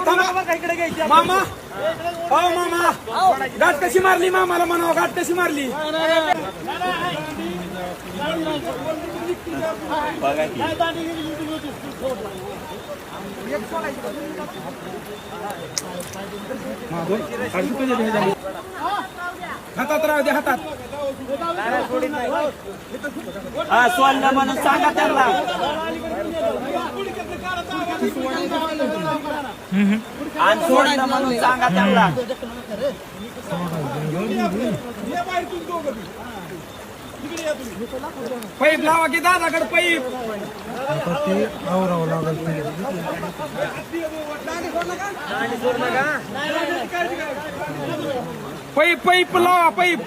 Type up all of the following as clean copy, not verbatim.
मामा हो मामा गाठ कशी मारली मामाला म्हणावं गाठ कशी मारली हातात राहू दे हातात सोडलं म्हणून सांगा त्यांना आणि सोडलं म्हणून सांगा त्यांना पाईप लावा की दादाकडे पाईप पाईप पाईप लावा पाईप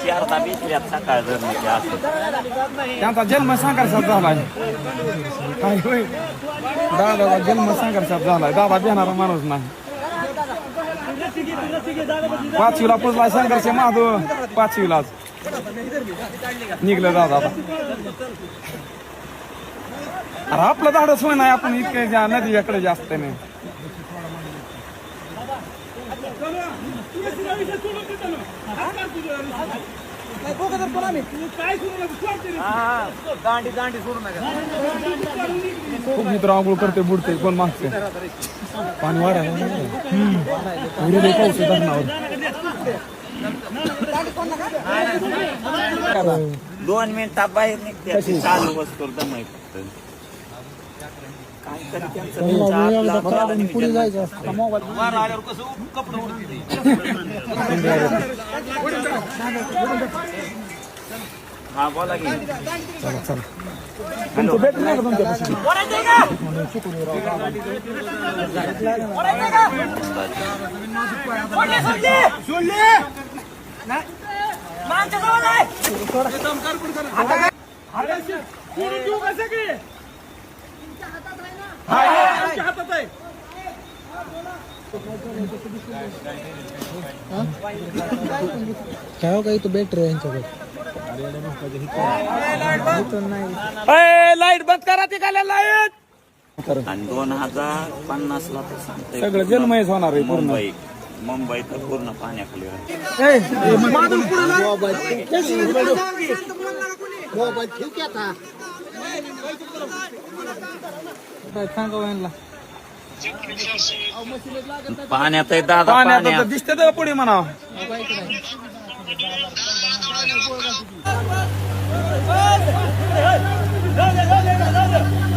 4-20 सकाळ त्यांचा जन्म संघर्षात झालाय काय होय दादाचा जन्म संघर्षात झालाय दादा देणारा माणूस नाही 5वीला पुजलाय संघर्ष महादो 5वीलाच निघलं दादा अरे आपलं धाडस होय नाही आपण इतके नदीकडे जास्त नाही खूप मित्र आंघोळ करते बुडते कोण मागते पाणी वाढायला पाऊस धरणावर 2 मिनिटात बाहेर निघते चालू बसतो दमाई पुढे जायचं हा बोला की चला चला तुमचं भेट नाही का तुमच्यापासून काय हो काही तो बॅटरी यांच्याकडे लाईट बंद करा ते काय लाईट आणि 2050 ला तर सांगते सगळं जन्मयच होणार आहे पूर्ण मुंबई तर पूर्ण पाण्याखाली पाण्यात आहे दादा पाण्यात दिसते तर पुढे म्हणा Hey!